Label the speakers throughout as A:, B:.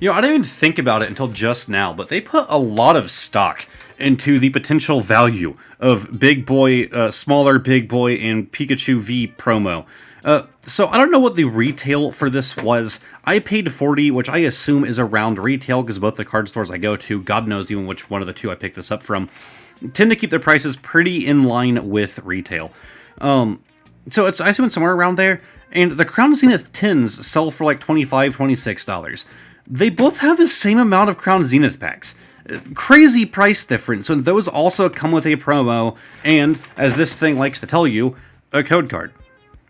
A: You know, I didn't even think about it until just now, but they put a lot of stock into the potential value of Big Boy, Smaller Big Boy, and Pikachu V promo. So I don't know what the retail for this was. I paid $40, which I assume is around retail, because both the card stores I go to, God knows even which one of the two I picked this up from, tend to keep their prices pretty in line with retail. So I assume it's somewhere around there, and the Crown Zenith tins sell for like $25, $26. They both have the same amount of Crown Zenith packs. Crazy price difference, and those also come with a promo, and, as this thing likes to tell you, a code card.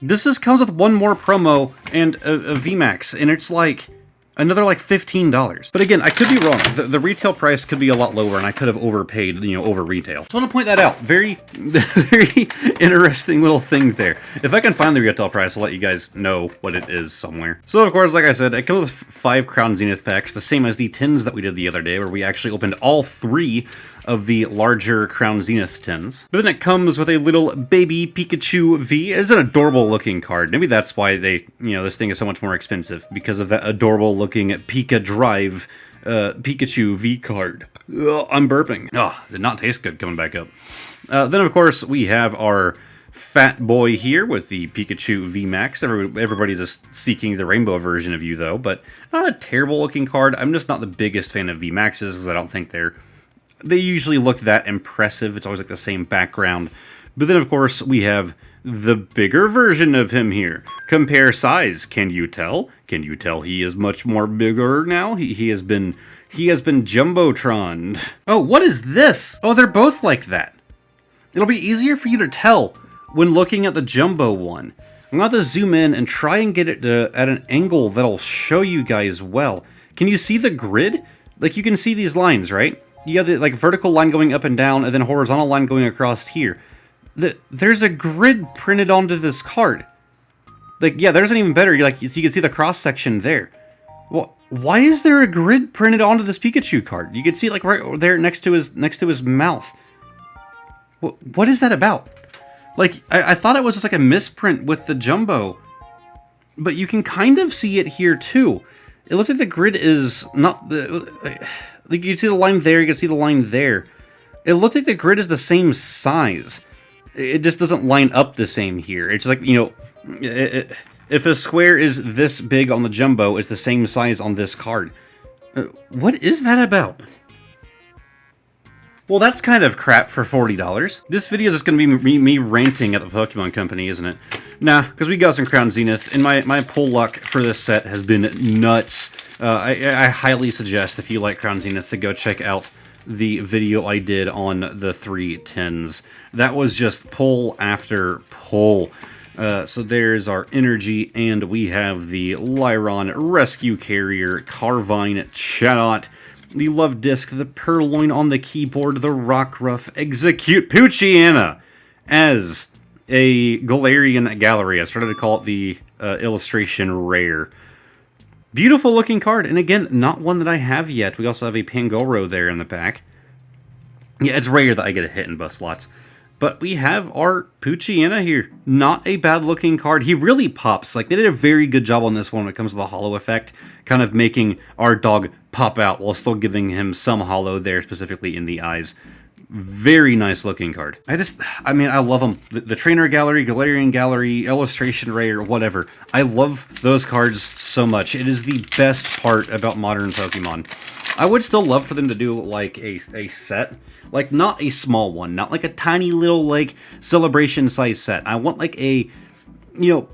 A: This comes with one more promo and a VMAX, and it's like another like $15. But again, I could be wrong. The retail price could be a lot lower, and I could have overpaid, over retail. So I want to point that out. Very, very interesting little thing there. If I can find the retail price, I'll let you guys know what it is somewhere. So of course, like I said, it comes with 5 Crown Zenith packs, the same as the tins that we did the other day, where we actually opened all 3 of the larger Crown Zenith tins. But then it comes with a little baby Pikachu V. It's an adorable looking card. Maybe that's why this thing is so much more expensive, because of that adorable looking Pika Drive Pikachu V card. Ugh, I'm burping. Oh, did not taste good coming back up. Then of course we have our fat boy here with the Pikachu VMAX. Everybody's just seeking the rainbow version of you though, but not a terrible looking card. I'm just not the biggest fan of VMAXs because I don't think they usually look that impressive. It's always like the same background. But then, of course, we have the bigger version of him here. Compare size. Can you tell? Can you tell he is much more bigger now? He has been Jumbotroned. Oh, what is this? Oh, they're both like that. It'll be easier for you to tell when looking at the Jumbo one. I'm going to have to zoom in and try and get it at an angle that'll show you guys well. Can you see the grid? Like, you can see these lines, right? You have the vertical line going up and down, and then horizontal line going across here. There's a grid printed onto this card. Yeah, there's an even better. So you can see the cross section there. Well, why is there a grid printed onto this Pikachu card? You can see it right there next to his mouth. What is that about? I thought it was just a misprint with the Jumbo, but you can kind of see it here too. It looks like the grid is not the. You can see the line there, you can see the line there. It looks like the grid is the same size. It just doesn't line up the same here. It's if a square is this big on the Jumbo, it's the same size on this card. What is that about? Well, that's kind of crap for $40. This video is just going to be me ranting at the Pokemon Company, isn't it? Nah, because we got some Crown Zenith, and my pull luck for this set has been nuts. I highly suggest, if you like Crown Zenith, to go check out the video I did on the 3 tins. That was just pull after pull. So there's our energy, and we have the Lyron Rescue Carrier, Carvine Chatot, the Love Disc, the Purloin on the keyboard, the Rockruff, Execute Poochyena as a Galarian Gallery. I started to call it the illustration rare. Beautiful looking card, and again, not one that I have yet. We also have a Pangoro there in the back. Yeah, it's rare that I get a hit in both slots. But we have our Poochyena here. Not a bad looking card. He really pops. They did a very good job on this one when it comes to the holo effect, kind of making our dog pop out while still giving him some holo there, specifically in the eyes. Very nice looking card. I love them. The Trainer Gallery, Galarian Gallery, Illustration Rare, whatever. I love those cards so much. It is the best part about modern Pokemon. I would still love for them to do a set. Not a small one, not a tiny little celebration size set. I want a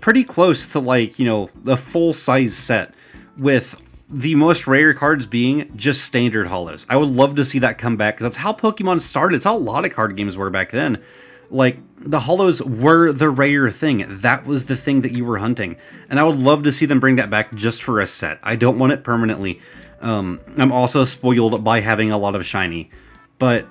A: pretty close to the full size set with the most rare cards being just standard holos. I would love to see that come back, because that's how Pokemon started. It's how a lot of card games were back then. The holos were the rare thing. That was the thing that you were hunting. And I would love to see them bring that back just for a set. I don't want it permanently. I'm also spoiled by having a lot of shiny. But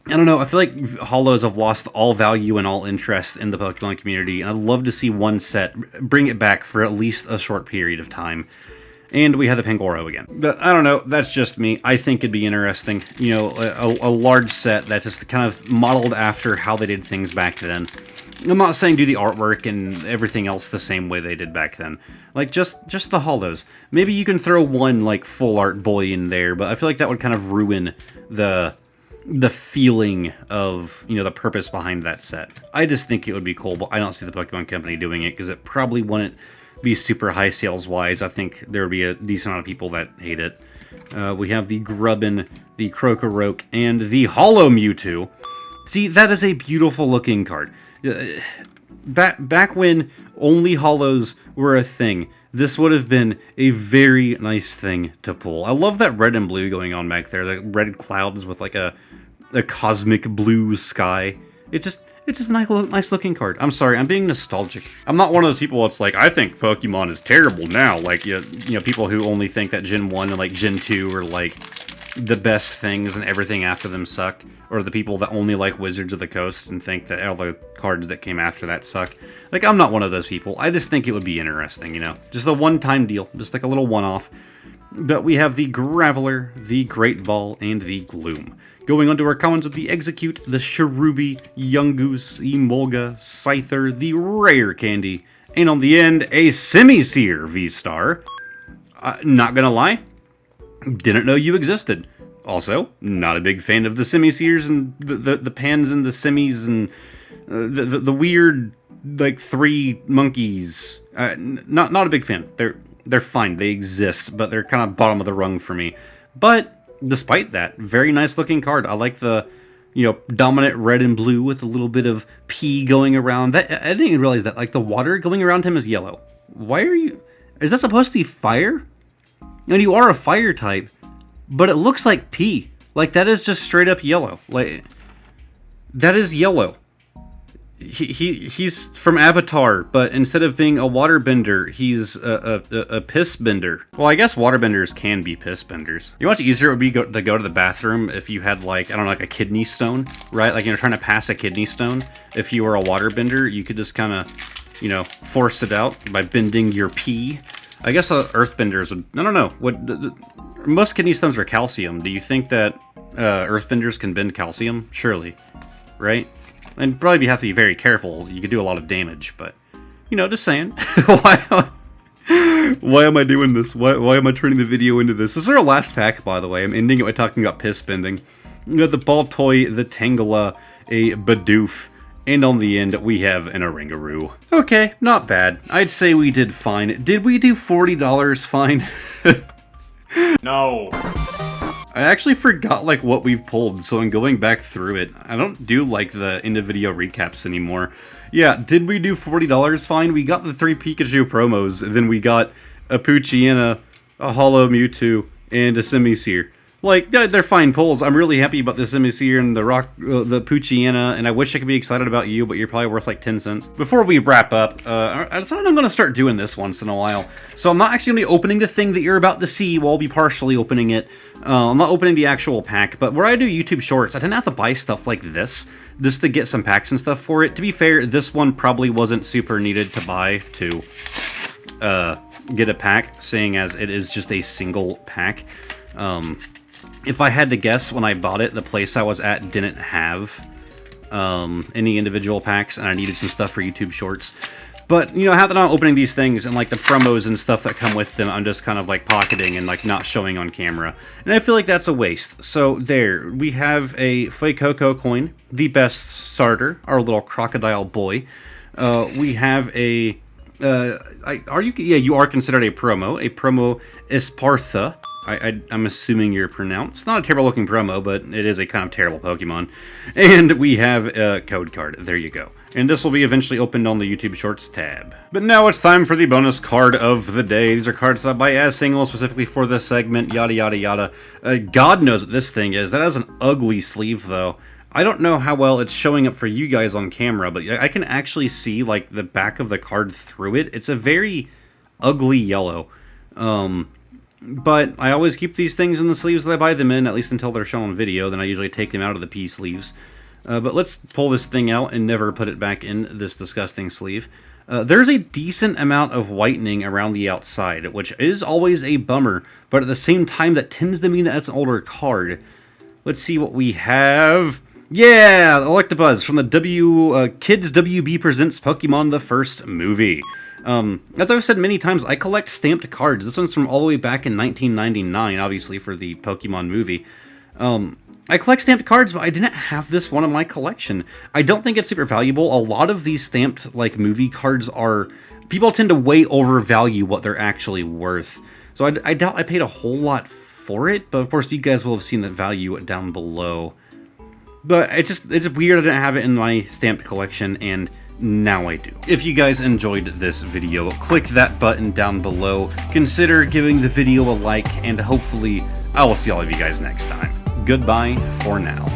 A: I don't know, I feel like holos have lost all value and all interest in the Pokemon community. And I'd love to see one set bring it back for at least a short period of time. And we have the Pangoro again. But I don't know, that's just me. I think it'd be interesting. A large set that just kind of modeled after how they did things back then. I'm not saying do the artwork and everything else the same way they did back then. Like, just the holos. Maybe you can throw one, like, full art boy in there, but I feel like that would kind of ruin the feeling of, you know, the purpose behind that set. I just think it would be cool, but I don't see the Pokemon Company doing it, because it probably wouldn't be super high sales-wise. I think there would be a decent amount of people that hate it. We have the Grubbin, the Crocoroke, and the Holo Mewtwo. See, that is a beautiful-looking card. Back when only holos were a thing, this would have been a very nice thing to pull. I love that red and blue going on back there. The red clouds with like a cosmic blue sky. It's just a nice looking card. I'm sorry, I'm being nostalgic. I'm not one of those people that's like, I think Pokemon is terrible now. Like, you know, people who only think that Gen 1 and like Gen 2 are like the best things and everything after them sucked. Or the people that only like Wizards of the Coast and think that all the cards that came after that suck. Like, I'm not one of those people. I just think it would be interesting, you know? Just a one-time deal. Just like a little one-off. But we have the Graveler, the Great Ball, and the Gloom. Going on to our commons with the Execute, the Cherubi, Yungoos, Emolga, Scyther, the Rare Candy, and on the end, a Semi-Seer V-Star. Not gonna lie, didn't know you existed. Also, not a big fan of the Semi-Seers and the Pans and the Semis and the weird, like, 3 monkeys. Not a big fan. They're fine. They exist, but they're kind of bottom of the rung for me. But despite that, very nice looking card. I like the, you know, dominant red and blue with a little bit of pee going around. That I didn't even realize that. Like, the water going around him is yellow. Why are you... Is that supposed to be fire? And you are a fire type. But it looks like pee. Like, that is just straight up yellow. Like, that is yellow. He's from Avatar, but instead of being a waterbender, he's a piss bender. Well, I guess waterbenders can be piss benders. You know how much easier it would be to go to the bathroom if you had, like, I don't know, like a kidney stone, right? Like, you're trying to pass a kidney stone. If you were a waterbender, you could just kind of, you know, force it out by bending your pee. I guess earthbenders would... I don't know. Most kidney stones are calcium. Do you think that earthbenders can bend calcium? Surely. Right? And probably have to be very careful. You could do a lot of damage, but... You know, just saying. Why am I doing this? Why am I turning the video into this? This is our last pack, by the way. I'm ending it by talking about piss bending. We got the Baltoy, the Tangela, a Bidoof, and on the end, we have an Oranguru. Okay, not bad. I'd say we did fine. Did we do $40 fine?
B: No.
A: I actually forgot, like, what we've pulled, so I'm going back through it. I don't do, like, the end-of-video recaps anymore. Yeah, did we do $40 fine? We got the 3 Pikachu promos, then we got a Poochyena, a Holo Mewtwo, and a Semi-Seer. Like, they're fine pulls. I'm really happy about the Semi-Seer and the Poochyena, and I wish I could be excited about you, but you're probably worth like 10 cents. Before we wrap up, I decided I'm going to start doing this once in a while. So I'm not actually going to be opening the thing that you're about to see, well, I'll be partially opening it. I'm not opening the actual pack, but where I do YouTube shorts, I tend to have to buy stuff like this, just to get some packs and stuff for it. To be fair, this one probably wasn't super needed to buy to get a pack, seeing as it is just a single pack. If I had to guess, when I bought it, the place I was at didn't have any individual packs, and I needed some stuff for YouTube Shorts. But, you know, how that I'm opening these things and, like, the promos and stuff that come with them, I'm just kind of, like, pocketing and, like, not showing on camera. And I feel like that's a waste. So, there. We have a Fuecoco coin, the best starter, our little crocodile boy. We have a... you are considered a promo Espartha. I'm assuming you're pronounced. It's not a terrible looking promo, but it is a kind of terrible Pokemon. And we have a code card. There you go. And this will be eventually opened on the YouTube Shorts tab. But now it's time for the bonus card of the day. These are cards that I buy as singles specifically for this segment, yada yada yada. God knows what this thing is. That has an ugly sleeve, though. I don't know how well it's showing up for you guys on camera, but I can actually see, like, the back of the card through it. It's a very ugly yellow. But I always keep these things in the sleeves that I buy them in, at least until they're shown on video. Then I usually take them out of the P sleeves. But let's pull this thing out and never put it back in this disgusting sleeve. There's a decent amount of whitening around the outside, which is always a bummer, but at the same time, that tends to mean that it's an older card. Let's see what we have. Yeah, Electabuzz from the Kids WB Presents Pokemon the First Movie. As I've said many times, I collect stamped cards. This one's from all the way back in 1999, obviously, for the Pokemon movie. I collect stamped cards, but I didn't have this one in my collection. I don't think it's super valuable. A lot of these stamped, like, movie cards are... People tend to way overvalue what they're actually worth. So I doubt I paid a whole lot for it, but of course you guys will have seen the value down below. But it's weird I didn't have it in my stamped collection, and now I do. If you guys enjoyed this video, click that button down below, consider giving the video a like, and hopefully I will see all of you guys next time. Goodbye for now.